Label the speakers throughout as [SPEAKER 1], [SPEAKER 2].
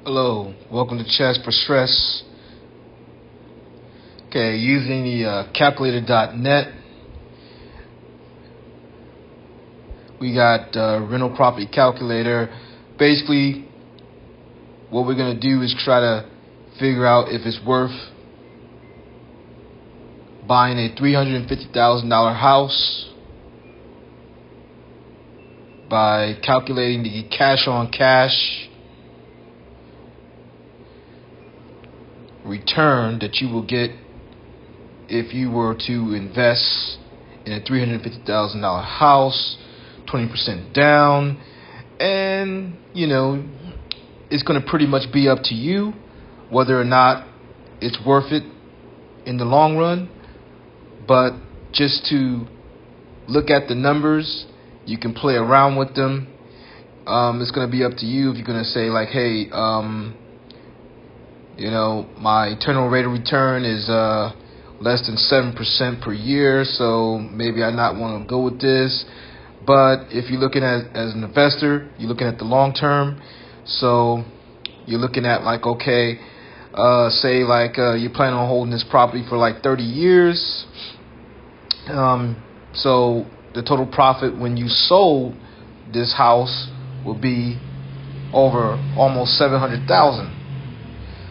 [SPEAKER 1] Hello, welcome to Chess for Stress. Okay, using the calculator.net, we got rental property calculator. Basically, what we're going to do is try to figure out if it's worth buying a $350,000 house by calculating the cash on cash return that you will get if you were to invest in a $350,000 house, 20% down, and it's going to pretty much be up to you whether or not it's worth it in the long run. But just to look at the numbers, you can play around with them. It's going to be up to you if you're going to say like, hey, my internal rate of return is less than 7% per year, so maybe I not want to go with this. But if you're looking at as an investor, you're looking at the long term. So you're looking at like, okay, say like you plan on holding this property for like 30 years. So the total profit when you sold this house will be over almost $700,000.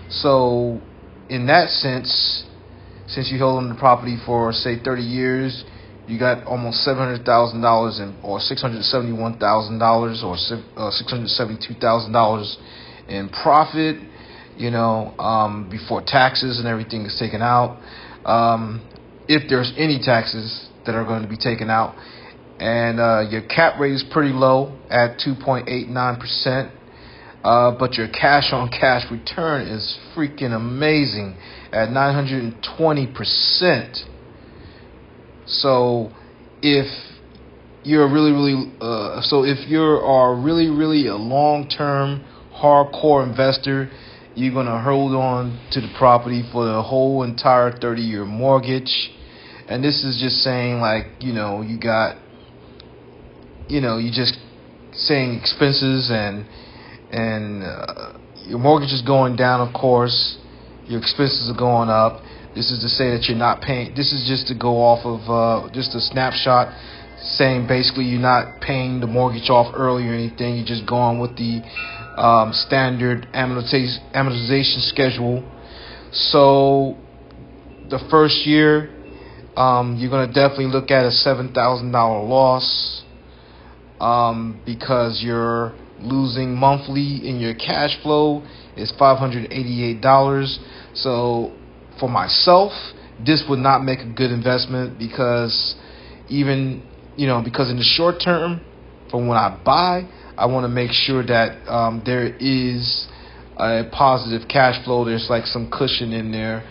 [SPEAKER 1] So in that sense, since you held on the property for say 30 years, you got almost $700,000 or $671,000 or $672,000 in profit, before taxes and everything is taken out. If there's any taxes that are going to be taken out. And your cap rate is pretty low at 2.89%. But your cash on cash return is freaking amazing at 920%. So if you're really a long-term hardcore investor, you're going to hold on to the property for the whole entire 30-year mortgage. And this is just saying like, you just saying expenses and your mortgage is going down, of course. Your expenses are going up. This is to say that you're not paying. This is just to go off of just a snapshot saying basically you're not paying the mortgage off early or anything. You're just going with the standard amortization schedule. So the first year, you're going to definitely look at a $7,000 loss because you're losing monthly in your cash flow is $588. So for myself, this would not make a good investment because because in the short term, from when I buy, I want to make sure that there is a positive cash flow. There's like some cushion in there,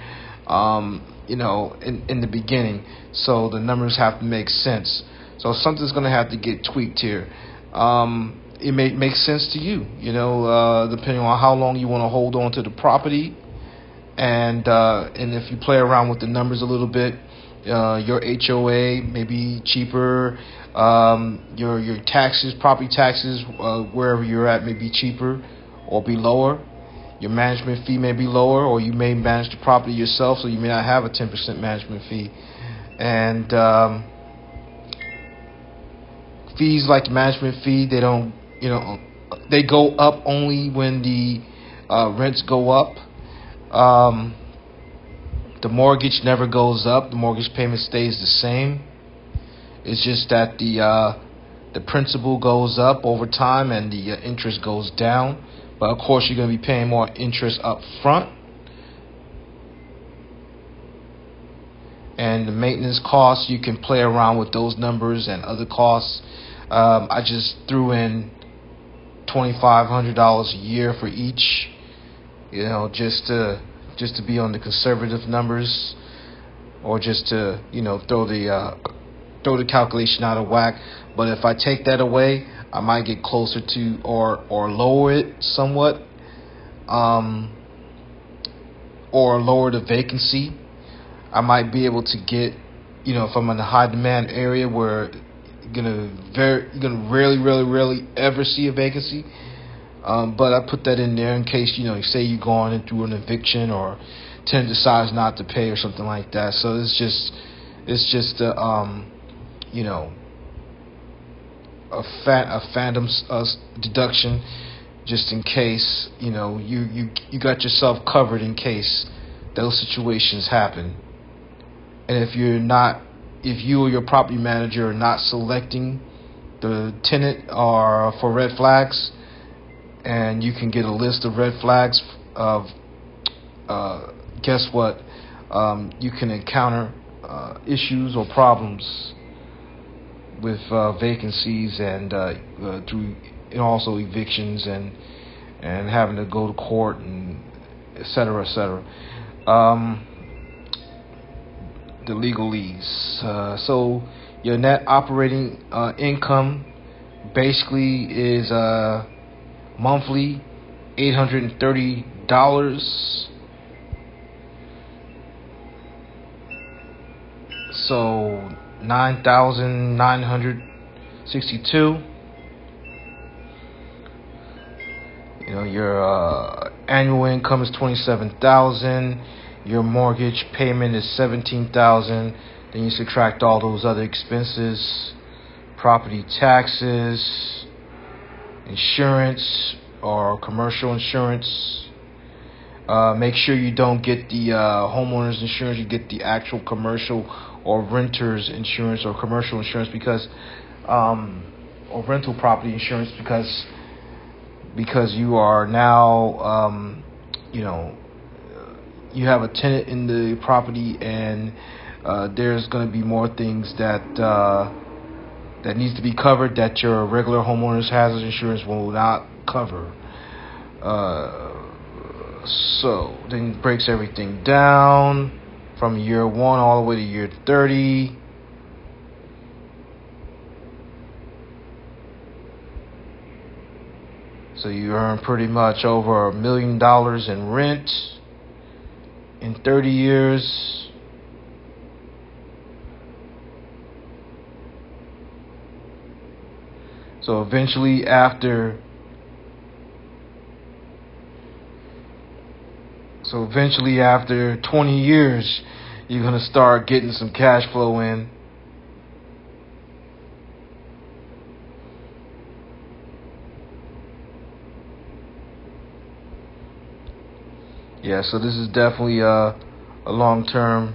[SPEAKER 1] in the beginning. So the numbers have to make sense. So something's going to have to get tweaked here. It may make sense to you, depending on how long you want to hold on to the property, and if you play around with the numbers a little bit, your HOA may be cheaper, your taxes, property taxes, wherever you're at may be cheaper or be lower. Your management fee may be lower, or you may manage the property yourself, so you may not have a 10% management fee, and fees like the management fee, they don't. They go up only when the rents go up. The mortgage never goes up. The mortgage payment stays the same. It's just that the principal goes up over time and the interest goes down. But of course, you're going to be paying more interest up front. And the maintenance costs, you can play around with those numbers and other costs. I just threw in $2,500 a year for each, just to be on the conservative numbers, or just to throw the calculation out of whack. But if I take that away, I might get closer to or lower it somewhat, or lower the vacancy. I might be able to get, if I'm in a high demand area where you're gonna rarely ever see a vacancy. But I put that in there in case, you say you're going through an eviction or tenant decides not to pay or something like that. So it's just you know a phantom deduction, just in case you got yourself covered in case those situations happen. And if you or your property manager are not selecting the tenant or for red flags, and you can get a list of red flags of guess what, you can encounter issues or problems with vacancies and through also evictions and having to go to court and et cetera, et cetera. The legalese. So your net operating income basically is monthly $830. So 9,962. Your annual income is 27,000. Your mortgage payment is 17,000. Then you subtract all those other expenses, property taxes, insurance or commercial insurance. Make sure you don't get the homeowner's insurance. You get the actual commercial or renter's insurance or commercial insurance or rental property insurance because you are now you have a tenant in the property, and there's going to be more things that needs to be covered that your regular homeowner's hazard insurance will not cover. So then it breaks everything down from year 1 all the way to year 30. So you earn pretty much over $1 million in rent in 30 years. So eventually after 20 years, you're going to start getting some cash flow in. Yeah, so this is definitely a long-term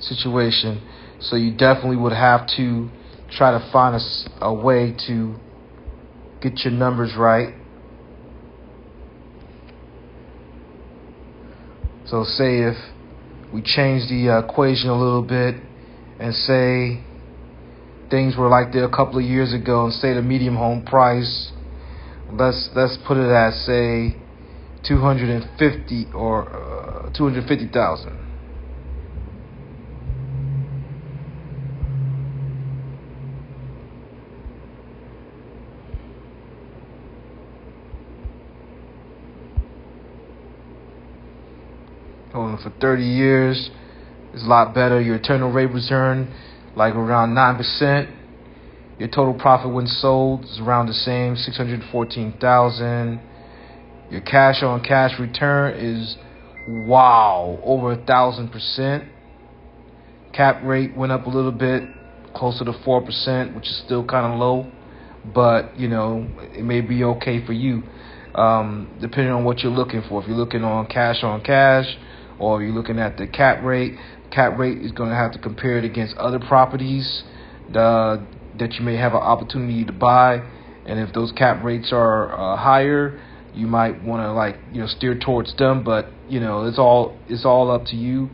[SPEAKER 1] situation. So you definitely would have to try to find a way to get your numbers right. So say if we change the equation a little bit and say things were like they a couple of years ago, and say the median home price, let's put it at say 250 or 250,000. For 30 years, it's a lot better. Your internal rate return, like around 9%. Your total profit when sold is around the same, 614,000. Your cash on cash return is over 1,000%. Cap rate went up a little bit, closer to 4%, which is still kind of low, but it may be okay for you, depending on what you're looking for. If you're looking on cash, or you're looking at the cap rate is going to have to compare it against other properties that you may have an opportunity to buy, and if those cap rates are higher, you might want to steer towards them. But it's all up to you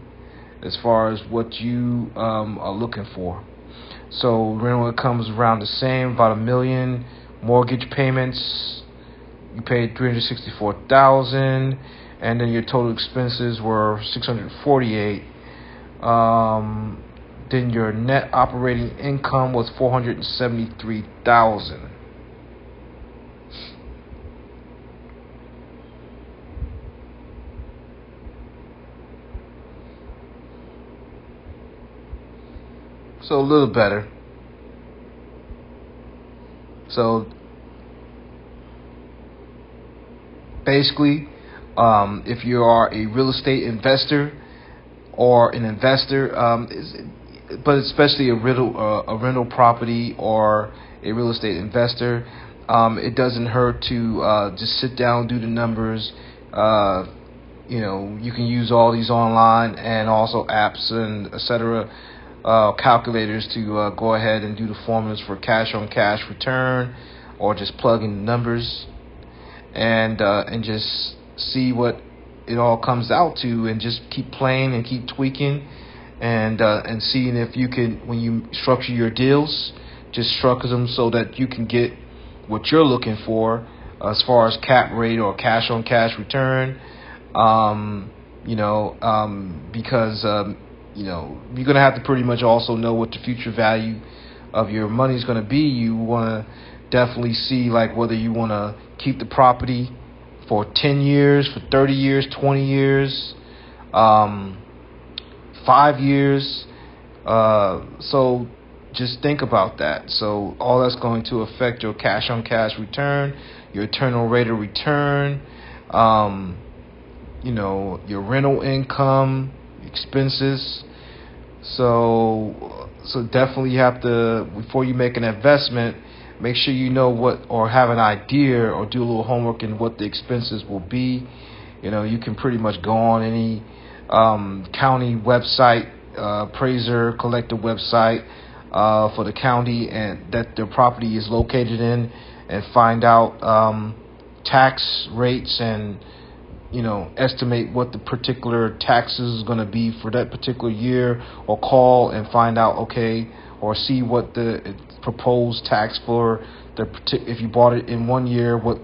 [SPEAKER 1] as far as what you are looking for. So rental comes around the same, about $1 million. Mortgage payments, you paid $364,000, and then your total expenses were $648,000. Then your net operating income was $473,000. So a little better. So basically, if you are a real estate investor or an investor, but especially a rental property or a real estate investor, it doesn't hurt to just sit down, do the numbers. You can use all these online and also apps and etc. Calculators to go ahead and do the formulas for cash on cash return, or just plug in the numbers and just see what it all comes out to, and just keep playing and keep tweaking and seeing if you can, when you structure your deals, just structure them so that you can get what you're looking for as far as cap rate or cash on cash return. Because you're gonna have to pretty much also know what the future value of your money is gonna be. You want to definitely see like whether you want to keep the property for 10 years, for 30 years, 20 years, 5 years. So just think about that. So all that's going to affect your cash on cash return, your internal rate of return, your rental income, expenses. So definitely you have to, before you make an investment, make sure you know what, or have an idea, or do a little homework in what the expenses will be. You can pretty much go on any county website, appraiser, collector website for the county and that their property is located in, and find out tax rates and estimate what the particular taxes is going to be for that particular year, or call and find out, or see what the proposed tax for if you bought it in one year, what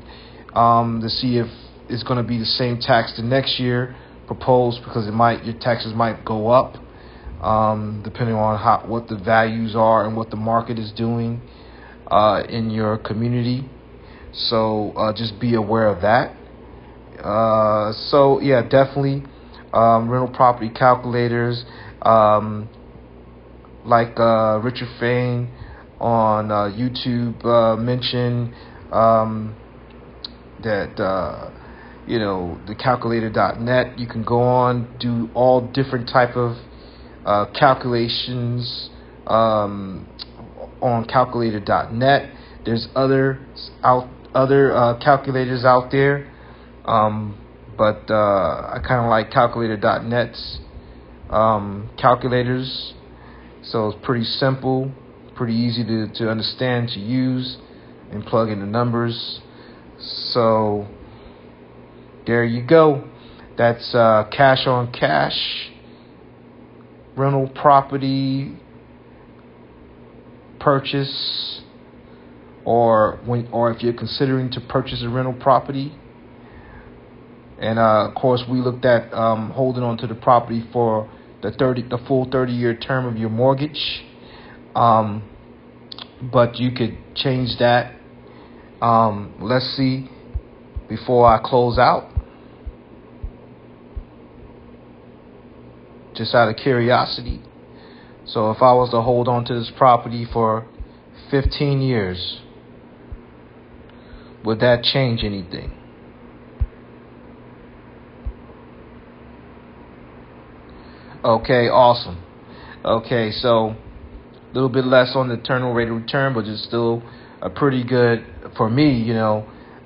[SPEAKER 1] to see if it's going to be the same tax the next year proposed, because your taxes might go up depending on what the values are and what the market is doing in your community. So just be aware of that. Definitely rental property calculators, like Richard Fain on YouTube mentioned that the calculator.net. You can go on, do all different type of calculations on calculator.net. There's other calculators out there. But I kind of like calculator.net's calculators. So it's pretty simple, pretty easy to understand, to use, and plug in the numbers. So there you go. That's cash on cash, rental property purchase, or if you're considering to purchase a rental property. And of course, we looked at holding on to the property for the full 30-year term of your mortgage. But you could change that. Let's see, before I close out, just out of curiosity. So if I was to hold on to this property for 15 years, would that change anything? Okay, awesome. Okay, so a little bit less on the internal rate of return, but just still a pretty good, for me,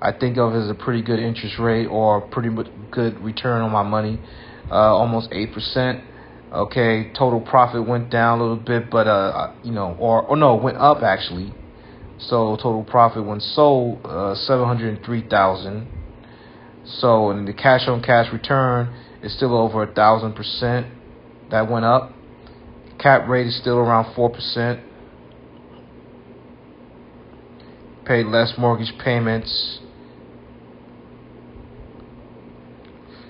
[SPEAKER 1] I think of it as a pretty good interest rate, or pretty good return on my money, almost 8%. Okay, total profit went down a little bit, but it went up actually. So total profit when sold, $703,000. So, and the cash on cash return is still over 1,000%. That went up. Cap rate is still around 4%. Paid less mortgage payments.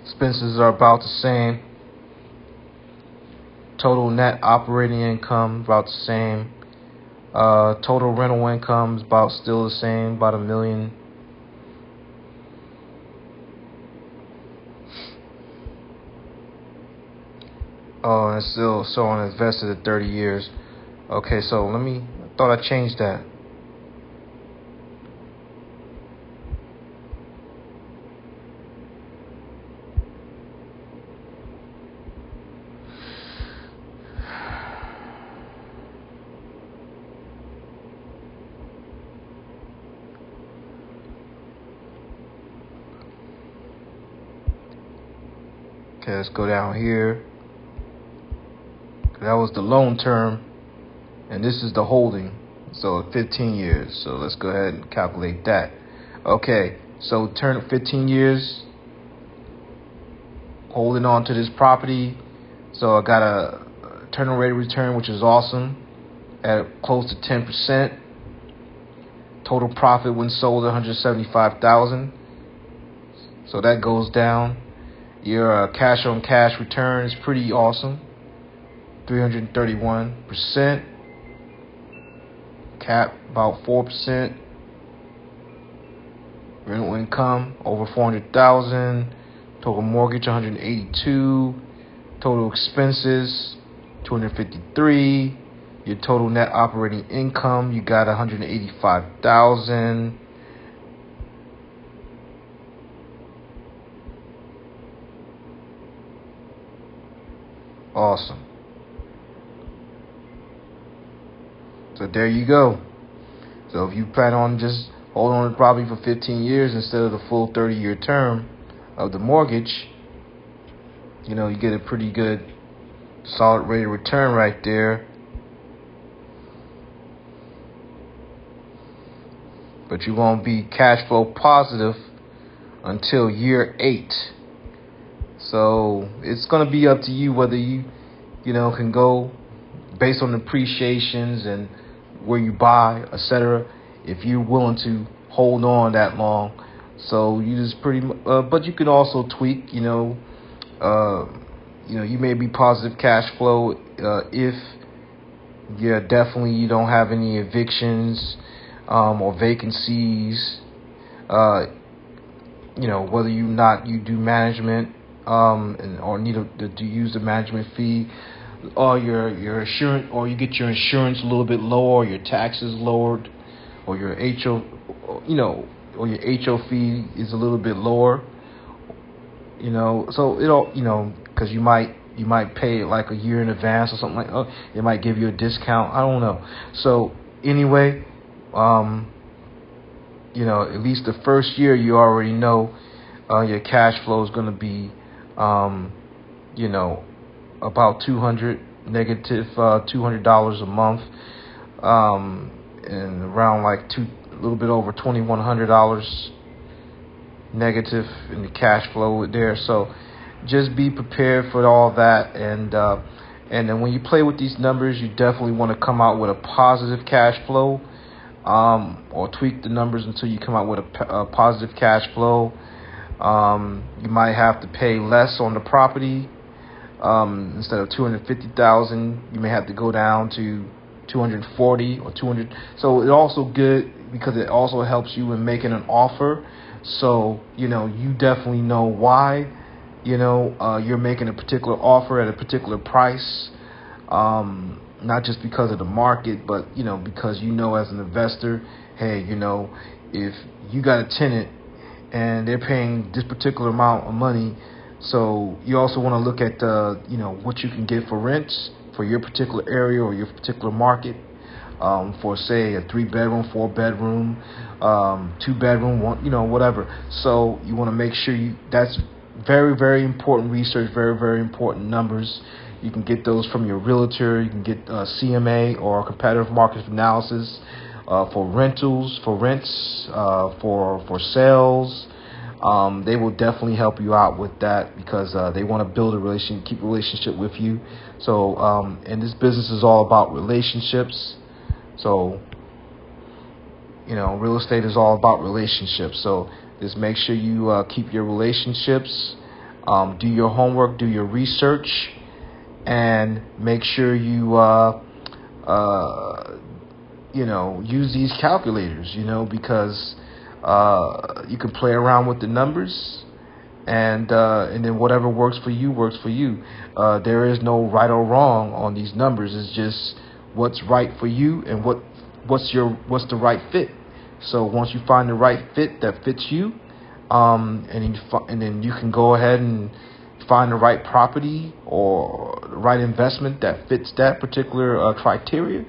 [SPEAKER 1] Expenses are about the same. Total net operating income about the same. Total rental income is still the same, about $1 million. Oh, and still so on invested at 30 years. Okay, so I thought I changed that. Okay, let's go down here. That was the loan term, and this is the holding. So 15 years. So let's go ahead and calculate that. Okay, so turn 15 years holding on to this property. So I got a internal rate of return, which is awesome, at close to 10%. Total profit when sold, $175,000. So that goes down. Your cash on cash return is pretty awesome, 331%. Cap about 4%. Rental income over 400,000. Total mortgage 182. Total expenses 253. Your total net operating income, you got 185,000. Awesome. So there you go. So if you plan on just holding on to the property for 15 years instead of the full 30-year term of the mortgage, you get a pretty good solid rate of return right there. But you won't be cash flow positive until year 8. So it's going to be up to you whether you can go based on appreciations and where you buy, etc. If you're willing to hold on that long. So you just but you can also tweak. You may be positive cash flow if definitely you don't have any evictions or vacancies. Whether you do management or need to use the management fee, or your insurance, or you get your insurance a little bit lower, or your taxes lowered, or your HO, or your HO fee is a little bit lower. So because you might pay it like a year in advance or something it might give you a discount. I don't know. So anyway, at least the first year you already know your cash flow is going to be, about $200 a month, and around a little bit over $2,100 negative in the cash flow there. So just be prepared for all that, and then when you play with these numbers, you definitely want to come out with a positive cash flow, or tweak the numbers until you come out with a positive cash flow. You might have to pay less on the property. Instead of $250,000, you may have to go down to $240 or $200. So it's also good because it also helps you in making an offer. So you definitely know why you're making a particular offer at a particular price, not just because of the market, but because as an investor, hey, if you got a tenant and they're paying this particular amount of money. So you also want to look at what you can get for rents for your particular area or your particular market, for say a 3-bedroom, 4-bedroom, 2-bedroom, whatever. So you want to make sure that's very, very important research, very, very important numbers. You can get those from your realtor. You can get CMA or competitive market analysis for rentals, for rents, for sales. They will definitely help you out with that because they want to build keep a relationship with you. So, and this business is all about relationships. So, real estate is all about relationships. So just make sure you keep your relationships, do your homework, do your research, and make sure you, use these calculators, because you can play around with the numbers, and then whatever works for you works for you. There is no right or wrong on these numbers. It's just what's right for you and what's the right fit. So once you find the right fit that fits you, and then you can go ahead and find the right property or the right investment that fits that particular criteria,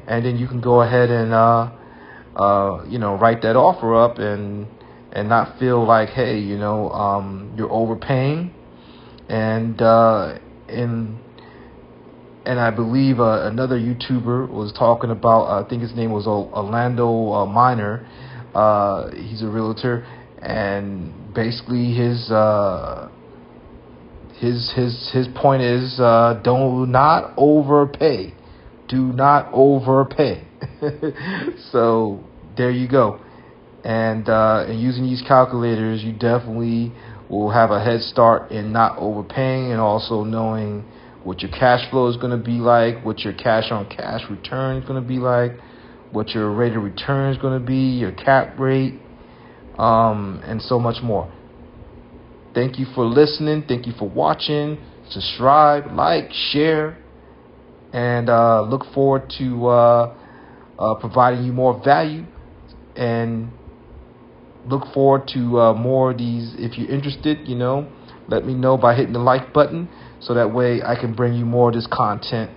[SPEAKER 1] and then you can go ahead and write that offer up and not feel like, hey, you're overpaying, and and I believe another YouTuber was talking about, I think his name was Orlando Miner. He's a realtor, and basically his point is, do not overpay. Do not overpay. So there you go. And using these calculators, you definitely will have a head start in not overpaying, and also knowing what your cash flow is going to be like, what your cash on cash return is going to be like, what your rate of return is going to be, your cap rate, and so much more. Thank you for listening. Thank you for watching. Subscribe, like, share, and look forward to providing you more value, and look forward to more of these. If you're interested, let me know by hitting the like button, so that way I can bring you more of this content